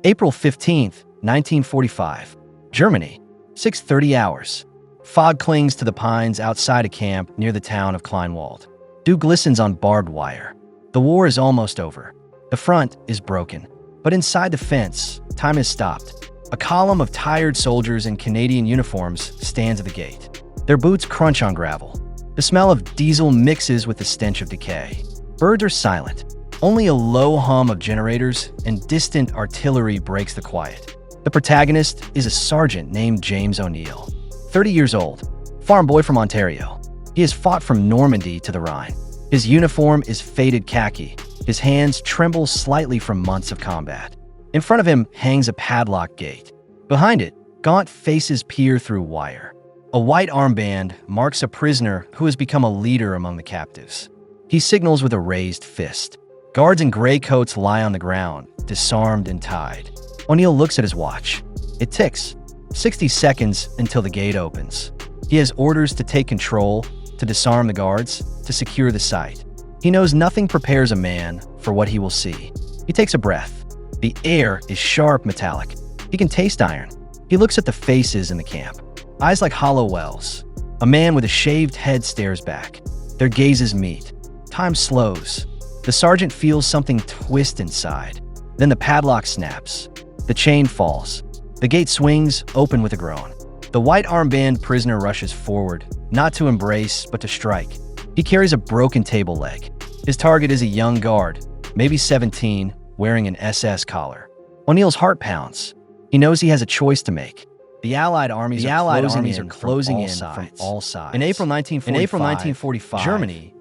April 15th, 1945. Germany. 6:30 hours. Fog clings to the pines outside a camp near the town of Kleinwald. Dew glistens on barbed wire. The war is almost over. The front is broken. But inside the fence, time has stopped. A column of tired soldiers in Canadian uniforms stands at the gate. Their boots crunch on gravel. The smell of diesel mixes with the stench of decay. Birds are silent. Only a low hum of generators and distant artillery breaks the quiet. The protagonist is a sergeant named James O'Neill, 30 years old, farm boy from Ontario. He has fought from Normandy to the Rhine. His uniform is faded khaki. His hands tremble slightly from months of combat. In front of him hangs a padlocked gate. Behind it, gaunt faces peer through wire. A white armband marks a prisoner who has become a leader among the captives. He signals with a raised fist. Guards in gray coats lie on the ground, disarmed and tied. O'Neill looks at his watch. It ticks. 60 seconds until the gate opens. He has orders to take control, to disarm the guards, to secure the site. He knows nothing prepares a man for what he will see. He takes a breath. The air is sharp metallic. He can taste iron. He looks at the faces in the camp. Eyes like hollow wells. A man with a shaved head stares back. Their gazes meet. Time slows. The sergeant feels something twist inside. Then the padlock snaps. The chain falls. The gate swings open with a groan. The white armband prisoner rushes forward, not to embrace, but to strike. He carries a broken table leg. His target is a young guard, maybe 17, wearing an SS collar. O'Neill's heart pounds. He knows he has a choice to make. The Allied armies are closing in from all sides. In April 1945, Germany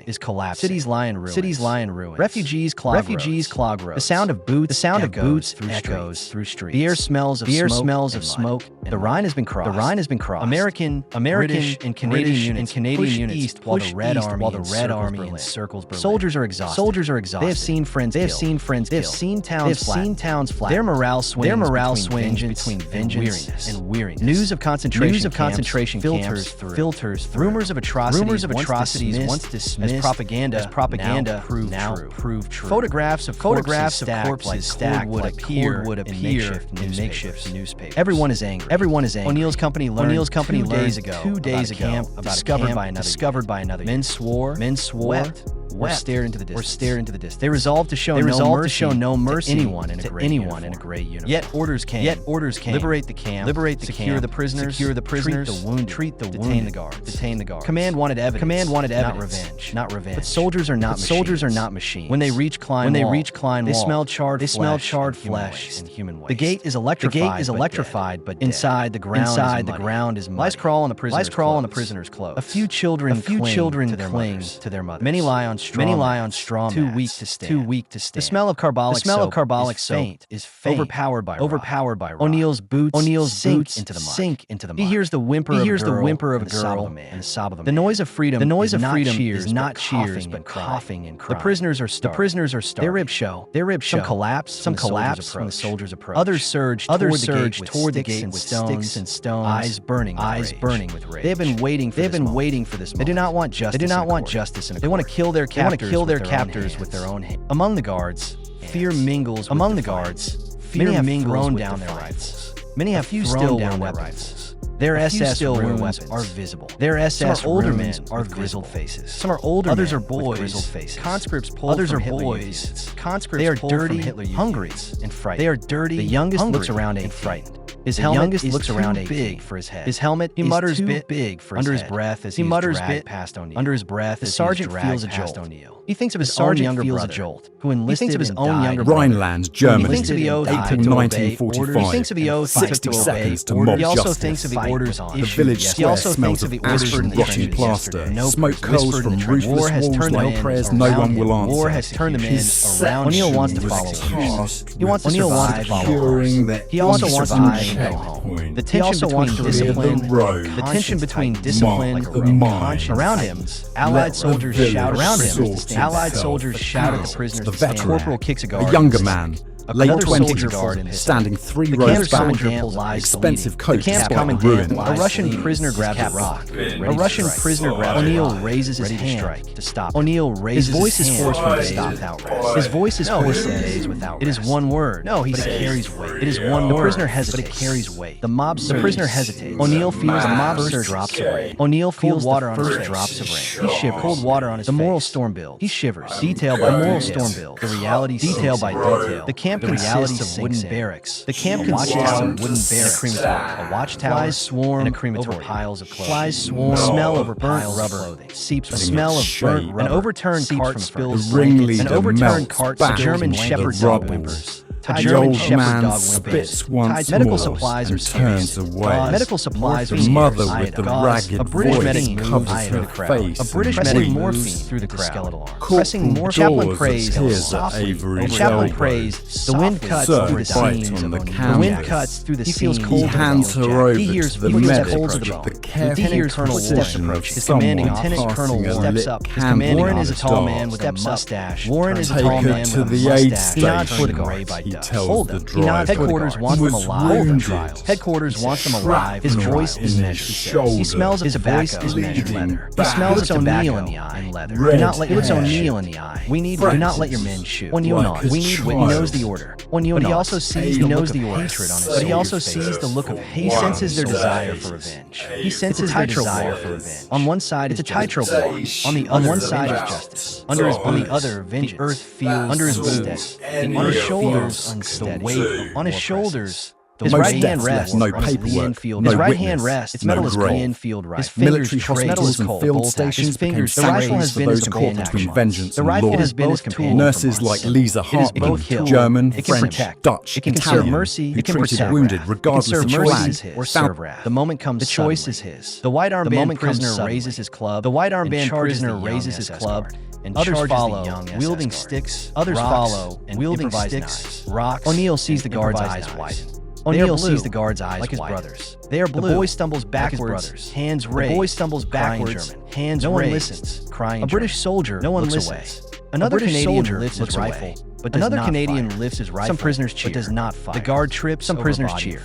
is collapsing. Cities lie in ruins. Refugees clog roads. The sound of boots echoes through streets. The air smells of smoke. The Rhine has been crossed. American, British, and Canadian units push east while the Red Army encircles Berlin. Soldiers are exhausted. They have seen friends killed. They have seen towns flat. Their morale swings between vengeance and weariness. News of concentration camps filters through. Rumors of atrocities once dismissed as propaganda now prove true. Photographs of corpses stacked like cord would appear in makeshift newspapers. Everyone is angry. O'Neill's company learned 2 days ago discovered by another. Men swore, wept, or stared into the distance. They resolved to show no mercy to anyone in a gray uniform. Yet orders came. Liberate the camp. Secure the prisoners. Treat the wounded. Detain the guards. Command wanted evidence. Not revenge. But soldiers are not machines. When they reach Kleinwald, they smell charred flesh and human waste. The gate is electrified, but inside the ground is muddy. Lice crawl on the prisoners' clothes. A few children cling to their mothers. Many lie on straw mats, too weak to stand. The smell of carbolic soap is faint, overpowered by rot. O'Neill's boots sink into the mud. He hears the whimper of a girl and the sob of a man. The noise of freedom is not cheers, but coughing and crying. The prisoners are starving. Their ribs show. Some collapse when the soldiers approach. Others surge toward the gate with sticks and stones, eyes burning with rage. They have been waiting for this moment. They do not want justice in a court. They want to kill their captors with their own hands. Among the guards, fear mingles with defiance. Many have thrown down their rifles. Many have thrown down their rifles. Their SS wounds are visible. Their SS older men are grizzled faces. Some are older. Others are boys. Grizzled faces. Conscripts pulled from Hitler Youth. They are dirty, hungry, and frightened. They are dirty. The youngest looks around and frightened. His helmet is too big for his head. He mutters too big for his head. Under his breath as he mutters past O'Neill. Under his breath, the sergeant feels a jolt. He thinks of his own younger brother, who enlisted and died. Rhineland, Germany, He thinks of the oath he took to obey orders. He thinks of the oath he took to obey orders. He also thinks of the orders The village square smells of ash and rotting plaster. Smoke curls from roofless walls like prayers no one will answer. War has turned the men around. O'Neill wants to follow orders. He wants to survive. He also wants to go home. The tension between discipline and conscience. Around him, Allied soldiers shout at the prisoners to stand. Corporal kicks a guard. A younger man, Late Another 20s, soldier guard in his standing 3 The rows camp's back, commandant lies expensive the coat leading. The camp's spot commandant ruined. lies A Russian prisoner grabs a rock. A Russian prisoner grabs O'Neill raises his hand to stop. O'Neill raises his voice is forced to stop outright. His voice is forced to days without rest. It is one word. No, he says it carries weight. It is one word. The prisoner hesitates, but it carries weight. The mob surges. The prisoner hesitates. O'Neill feels the mob surges. Drops of rain. O'Neill feels water on first drops of rain. He shivers. Cold water on his face. The moral storm builds. He shivers. Detail by moral storm builds. The reality detail by detail. The camp consists of wooden barracks. The camp consists of wooden barracks. A watchtower. Flies swarm in a crematorium. Over piles of clothing. Flies swarm. Smell over burnt rubber clothing. Seeps. A smell of burnt rubber. An overturned cart spills. The ringleader an overturned melts cart. back A German into the shepherd dog rubble. whimpers. The German old shepherd man dog spits whimpers. once Medical more supplies and are turns scarce. away. Medical supplies are The scarce. mother with the Gauze. ragged A British voice medic covers moves her the crowd. face A British and medic weeps. morphine through the crowd. Skeletal arm. Corporal Pressing more chaplain Dawes praise appears at softly. Avery's Chaplain elbow. praise. The wind cuts Sir, through the bite seams on of the O'Neill. canvas. The wind cuts through the He seams. feels cold. He hands her over He hears to the feels medic. cold to the bone. The careful He hears Colonel Warren precision approach. of His commanding someone Lieutenant Colonel passing a Warren lit steps up. His candle commanding on is a the tall dog. man with a mustache. Warren is a Take tall her man to with a the aid mustache. He nods for the station, guards. he tells Hold the them. He nods. driver. Headquarters wants He them was alive. Hold them. wounded. Headquarters wants them alive. His voice is in measured. his He shoulder. smells of tobacco. His voice is measured. Leather. He smells of O'Neill in the eye. And leather. Red Do not let hair. O'Neill in the eye. We need. Do not let your men shoot. O'Neill Like nods. a We need. He child. knows the order. O'Neill nods. But he also sees. He knows the order. Hatred on his face. But he also sees the look of hate. He senses their desire for revenge. He senses their desire for revenge. On one side, it's a tightrope war. On one side is justice. On the other, vengeance. The earth feels under his boots. On his shoulders, unsteady. On his shoulders. His right hand rests. No on his paperwork, Enfield. no His right witness, hand rests. Its no metal is grave. Enfield rifle. His Military fingers trace. hospitals and Cold. field Bolt action. stations His fingers. The became rifle has sanctuaries for been those his who companion caught for between months. vengeance The and rifle law. has been his companion Nurses for like months. Lisa It is Hartman, both kill. German, It can French, protect. Dutch, It can Italian, serve mercy. who It can treated protect. wounded It can regardless serve of mercy flag or serve wrath. The moment comes. The choice is his. The white armband prisoner raises his club. The white armband prisoner raises his club. And others follow, wielding sticks. Others follow, and wielding sticks. Rocks. O'Neill sees the guard's eyes widen. O'Neill sees the guard's eyes like his brothers. They are blue. The boy stumbles backwards, hands raised. The boy stumbles backwards, hands raised. No one listens, crying. A British soldier. No one listens. Another Canadian lifts his rifle, but another Canadian lifts his rifle. Some prisoners cheer, but does not fire. The guard trips. Some prisoners cheer.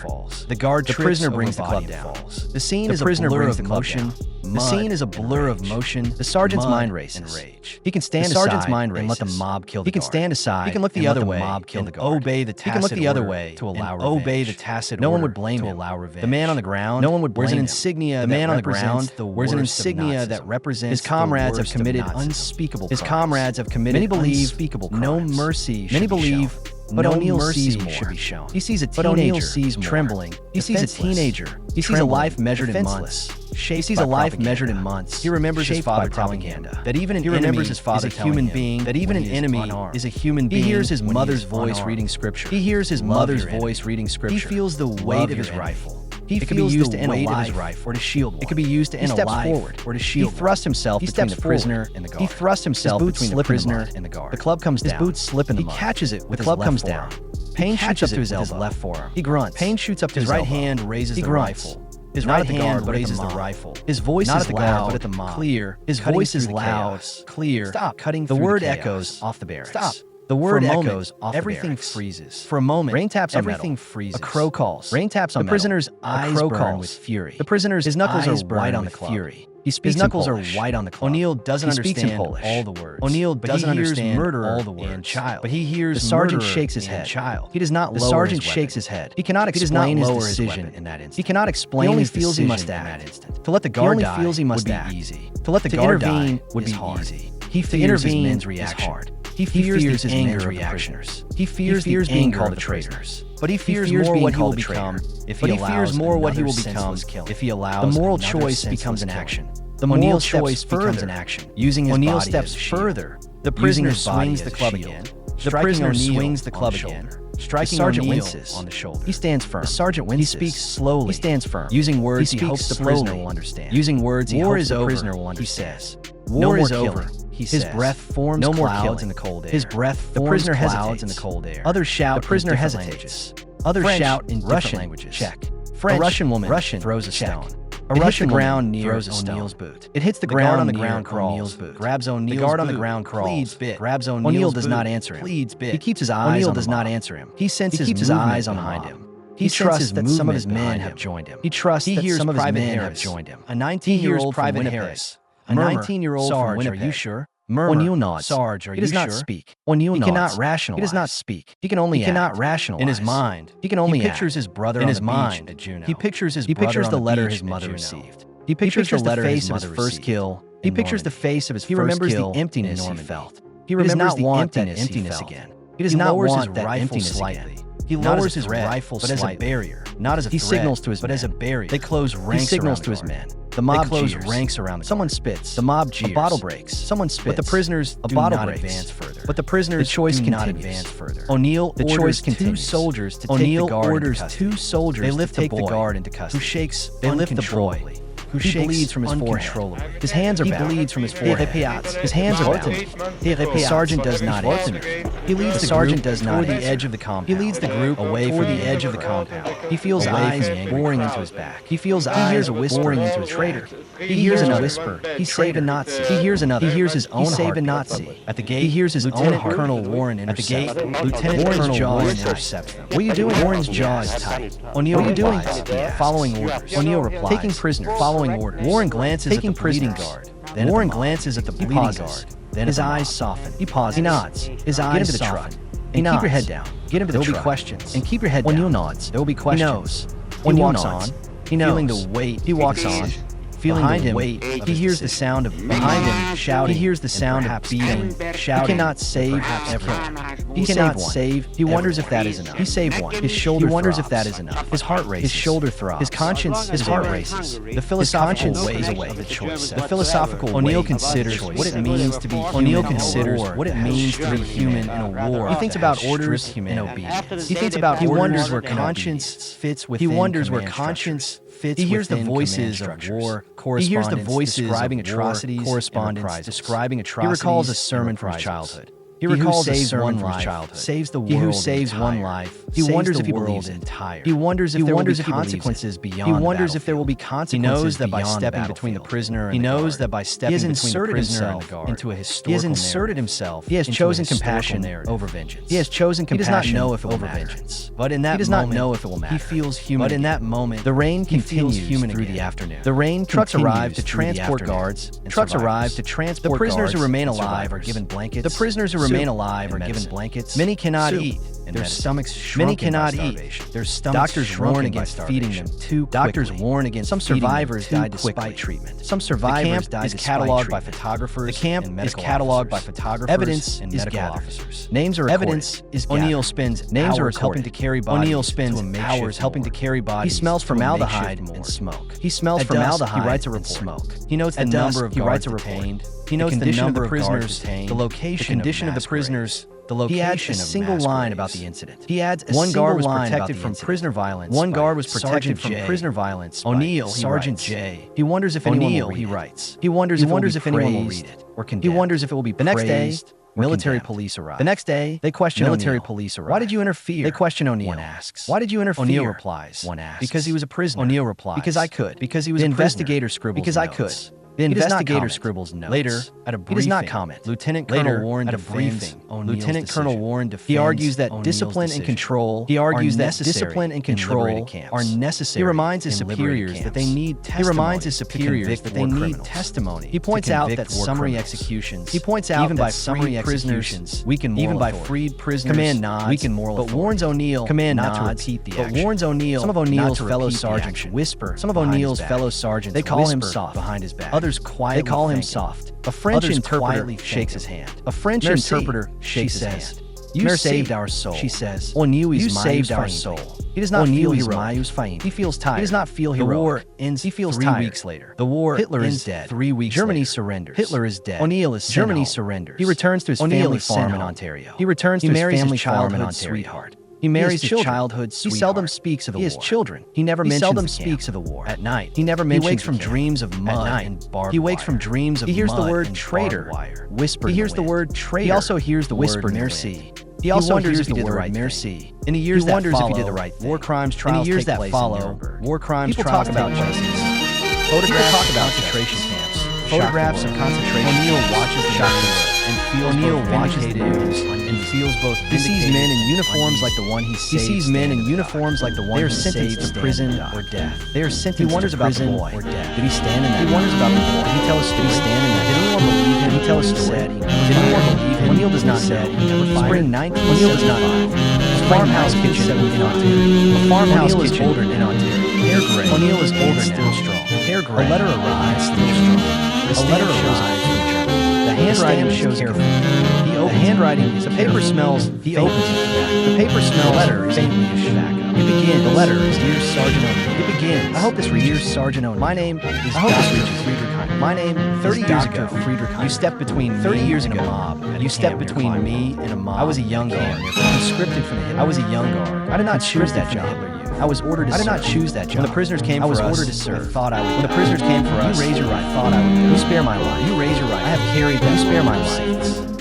The guard trips. The prisoner brings the club down. The scene is a blur of motion. The scene is a blur of motion. The sergeant's mind races. He can stand aside and let the mob kill the guard. He can stand aside. He can look the other way and obey the tacit. He can look the other way to allow revenge. Obey the tacit. No one would blame him to allow revenge. The man on the ground. No one would blame him. Wears an insignia. The man on the ground wears an insignia that represents. His comrades have committed unspeakable crimes. His comrades have committed. Many believe no mercy. Many believe. But O'Neill sees more. Should be shown. He sees a teenager trembling. He sees a teenager. He sees a life measured in months. He sees a life measured in months. He remembers his father telling him that even an enemy is a human being. That even an enemy is a human being. He hears his mother's voice reading scripture. He hears his mother's voice reading scripture. He feels the weight of his rifle. It could be used to end a life or to shield one. It could be used to end a life forward or to shield. He thrusts himself between the prisoner and the guard. He thrusts himself between the prisoner and the guard. The club comes down. His boots slip in the mud. He catches it with his left forearm. The club comes down. Pain shoots up to his elbow. Left forearm. He grunts. Pain shoots up to his right hand. Raises the rifle. His right hand raises the rifle. His voice is loud, but at the mob. Clear. His voice is loud, clear. Stop. Cutting. The word echoes off the barracks. Stop. The word echoes off the barracks. Everything freezes. For a moment, rain taps on everything freezes. A crow calls. Rain taps on the prisoner's eyes burn with fury. The prisoner's knuckles are white on the fury. He speaks his knuckles are white on the cloth. O'Neill doesn't understand all the words. O'Neill doesn't understand murderer all the words. And child. But he hears the sergeant shakes his head. Child. He does not lower his weapon. The sergeant shakes his head. He cannot explain his decision in that instant. He cannot explain his decision in that instant. To let the guard die would be easy. To let the guard die would be easy. He fears his men's reaction. He fears his anger reactioners. He fears being called a traitor. But he fears more what he will become if he allows the moral choice becomes an action. The moral choice becomes an action. Using his O'Neill steps further. The prisoner swings the club again. The prisoner swings the club again. Striking O'Neill on the shoulder. He stands firm. The sergeant winces. He speaks slowly. He stands firm. Using words he hopes the prisoner will understand. Using words he hopes the prisoner will understand. He says, "War is over." His breath forms clouds in the cold air. His breath forms clouds in the cold air. Others shout. The prisoner hesitates. Others shout in Russian languages. Check. French. A Russian woman throws a stone. A Russian ground near O'Neill's boot. It hits the ground on the ground, crawls, grabs O'Neill's boot. The guard on the ground crawls, grabs O'Neill's boot. O'Neill does not answer him. He keeps his eyes on does not answer him. He senses his eyes behind him. He trusts that some of his men have joined him. He trusts that some of his men have joined him. A 19-year-old Private Harris. A 19-year-old from Winnipeg. Are you sure? O'Neill nods. Sarge, are you sure? He does not speak. O'Neill nods. He cannot rationalize. He does not speak. He can only cannot rationalize. In his mind, he can only pictures his brother in his mind at Juneau. He pictures his brother. He pictures the letter his mother received. He pictures the letter his mother first kill. He pictures the face of his first kill. He remembers the emptiness he felt. He remembers the emptiness again. He does not want that emptiness slightly. He lowers his rifle but as a barrier, not as a threat. He signals to his men, but as a barrier. They close ranks. He signals to his men. The mob close ranks around. Someone spits. The mob jeers. A bottle breaks. Someone spits. But the prisoners do not advance further. But the prisoners do not advance further. O'Neill orders two soldiers to take the guard into custody. They lift the guard into custody. Who shakes uncontrollably. Who bleeds from his forehead. His hands are bound. He bleeds from his forehead. His hands are bound. The sergeant does not answer. He leads the sergeant does not toward the edge of the compound. He leads the group away from the edge of the compound. He feels eyes boring into his back. He feels eyes hears a whispering into his traitor. He hears another whisper. He saved a Nazi. He hears another. He hears his own saved a Nazi. At the gate, he hears his own Colonel Warren intercept. At the gate, Lieutenant Colonel jaw intercepts them. What are you doing? Warren's jaw is tight. O'Neill, what are you doing? Following orders. O'Neill replies. Taking prisoner. Following orders. Warren glances at the bleeding guard. Then Warren glances at the bleeding guard. Then his eyes soften. He pauses. He nods. His eyes soften. He nods. Keep your head down. Get into the truck. There will be questions. And keep your head down. O'Neill nods. There will be questions. He knows. He walks on. He knows. Feeling the weight. He walks on. Feeling the weight. He hears the sound of behind him shouting. He hears the sound of beating, shouting. He cannot save everyone. He cannot save. He wonders if that is enough. He saved one. His shoulder. He wonders if that is enough. His heart races. His shoulder throbs. His conscience. His heart races. The philosophical weighs away the choice. The philosophical. O'Neill considers what it means to be. O'Neill considers what it means to be human in a war. He thinks about orders and obedience. He thinks about. He wonders where conscience fits within. He wonders where conscience. He hears the voices of war, he hears the voices describing atrocities, correspondence, describing atrocities. He recalls a sermon from his childhood. He recalls a sermon from his childhood. Saves the world. He who saves one life. He wonders if he believes it. He wonders if there will be consequences beyond. He wonders if there will be consequences. He knows that by stepping between the prisoner and the guard. He knows that by stepping between the prisoner and the guard into a historical. He has inserted himself. He has chosen compassion over vengeance. He has chosen compassion. He does not know if it will matter. But in that moment, he does not know if it will matter. He feels human. But in that moment, the rain continues through the afternoon. The rain trucks arrive to transport guards. Trucks arrive to transport guards. The prisoners who remain alive are given blankets. The prisoners who remain alive are given blankets. Many cannot eat. Their stomachs shrunken. Many cannot eat. Their stomachs doctors warn against feeding them too quickly. Doctors warn against some survivors died despite treatment. Some survivors died despite treatment. The camp is cataloged by photographers. The camp is cataloged by photographers. Evidence is gathered. Names are recorded. Evidence is gathered. O'Neill spends names are helping to carry bodies. O'Neill spends hours helping to carry bodies. He smells formaldehyde and smoke. He smells formaldehyde. He writes a report. He notes the number of guards detained. He notes the number of prisoners, the location, the condition of the prisoners. The location. He adds a single line about the incident. He adds a one guard was protected from prisoner violence. One guard was protected from prisoner violence. O'Neill, Sergeant J. He wonders if anyone will. He writes. He wonders if anyone will read it or condemned. He wonders if it will be praised. The next day, military police arrive. The next day, they question military police arrive. Why did you interfere? They question O'Neill. One asks. Why did you interfere? O'Neill replies. One asks. Because he was a prisoner. O'Neill replies. Because I could. Because he was a prisoner. The investigator scribbles notes. Because I could. The investigator scribbles notes. Later, at a briefing, he does not comment. Lieutenant Colonel Warren defends Lieutenant Colonel Warren defends. He argues that discipline and control. He argues that discipline and control are necessary. He reminds his superiors that they need testimony. He reminds his superiors that they need testimony. He points out that summary executions. He points out even by summary executions weaken moral authority. Even by freed prisoners command nods weaken moral authority. But warns O'Neill command not to repeat the action. But warns O'Neill some of O'Neill's fellow sergeants whisper. Some of O'Neill's fellow sergeants they call him soft behind his back. Others quietly they call him soft. A French interpreter shakes his hand. A French interpreter shakes his hand. You saved our soul, she says. O'Neill you saved our soul. He does not feel heroic. He feels tired. He does not feel heroic. The war ends. He feels 3 weeks later. The war Hitler is dead. 3 weeks Germany surrenders. Hitler is dead. O'Neill is Germany surrenders. He returns to his family farm in Ontario. He returns to his family farm in Ontario. Sweetheart. He marries his childhood sweetheart. He seldom speaks of the war. He has children. He never mentions seldom speaks of the war. At night. He never mentions. He wakes from dreams of mud and barbed wire. He wakes from dreams of mud. He hears the word traitor whispered. He hears the word traitor. He also hears the word merci. He also wonders if he did the right merci. In the years that follow, war crimes trials take place in Nuremberg. War crimes trials take place. Photographs talk about concentration camps. Photographs of concentration. O'Neill watches the shock and feels both. He sees men in uniforms like the one he saved. He sees men in uniforms like the one he saved. They are sentenced to prison or death. They are sentenced to prison or death. Did he stand in that? He wonders about the boy. Did he tell us? Did he stand in that? Did anyone believe him? Did he tell us? Said he. Did anyone believe him? O'Neill does not say. Spring 19. O'Neill does not. Farmhouse kitchen in Ontario. A farmhouse kitchen in Ontario. Hair gray. O'Neill is older now. Still strong. Hair gray. A letter arrives. Still strong. A letter arrives from Germany. The handwriting shows careful. He opens. The handwriting is. The paper smells. He opens it. The paper smells. The letter is faintly as tobacco. It begins. The letter is Dear Sergeant O'Neill. It begins. I hope this reaches. Dear Sergeant O'Neill. My name is. I hope this reaches Friedrich. My name. 30 years ago. Friedrich. You stepped between 30 years ago. Mob. You stepped between me and a mob. I was a young guard. Conscripted from the Hitler. I was a young guard. I did not choose that job. I was ordered to serve. I did not choose that job. When the prisoners came for us, I was ordered to serve. I thought I would. When the prisoners came for us, you raise your right. I thought I would. You spare my life. You raise your right. I have carried that. You spare my life.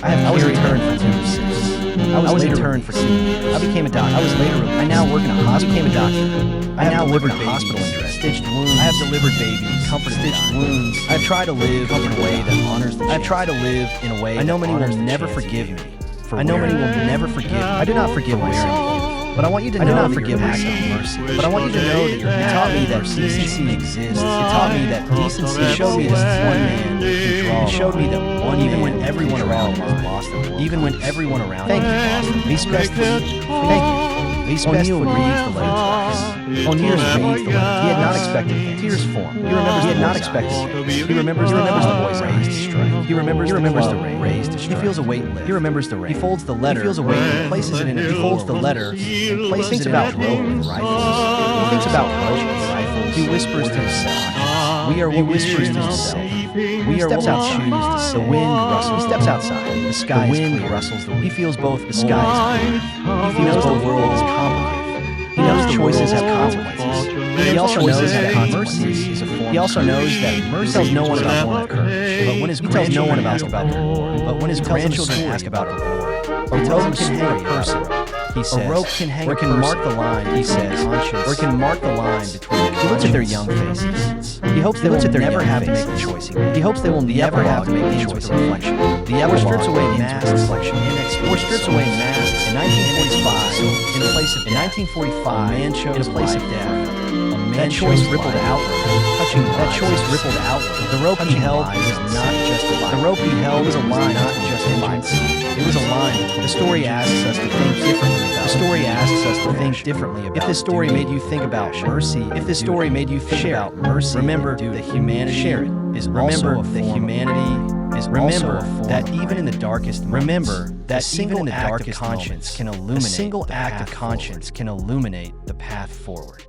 I was returned for 2 years. I was returned for 2 years. I became a doctor. I was later. I now work in a hospital. I became a doctor. I now live in a hospital and stitched wounds. I have delivered babies, comforted stitched wounds. I have tried to live in a way that honors the chance. I have tried to live in a way. I know many will never forgive me. I know many will never forgive me. I do not forgive myself. But I want you to know that forgive acts of mercy. But I want you to know that you taught me that decency exists. It taught me that decency. It showed me that one man can draw. It showed me that one even when everyone around was lost at war. Even when everyone around was lost at war. Thank you. O'Neill reads the letter twice. O'Neill reads the letter. He had not expected things. Tears form. He remembers. He had not expected things. He remembers the voice raised to strike. He remembers the raised to strike. He feels a weight lift. He remembers the rain. He folds the letter. He feels a weight and places it in. He folds the letter and places it about rope and rifles. He thinks about rope and rifles. He whispers to himself. We are. He whispers to himself. We are. Steps outside. The wind rustles. He steps outside. The sky. The wind rustles. He feels both. The sky is clear. He feels the world is complicated. He knows choices have consequences. He also knows that mercy is a form. He also knows that mercy tells no one about moral courage. But when his grandchildren ask about the war, ask about the war, or tells him can hang a person. He says, a rope can hang, or can mark the line. He says, or can mark the line between. He looks at their young faces. He hopes they will never have to make the choice. He hopes they will never have to make the choice. Reflection. The ever strips away masks. Reflection. Or strips away masks. In 1945, in place of 1945, man chose in a place of death. That choice rippled outward. That choice rippled outward. The rope he held was not justified. The rope he held was a line, not justified. It was a line. The story asks us to think differently about. The story asks us to think differently about. If this story made you think about mercy, if this story made you think about mercy, remember the humanity. Share it. Is remember the humanity. Is remember that even in the darkest moments, remember that single act of conscience can illuminate. A single act of conscience can illuminate the path forward.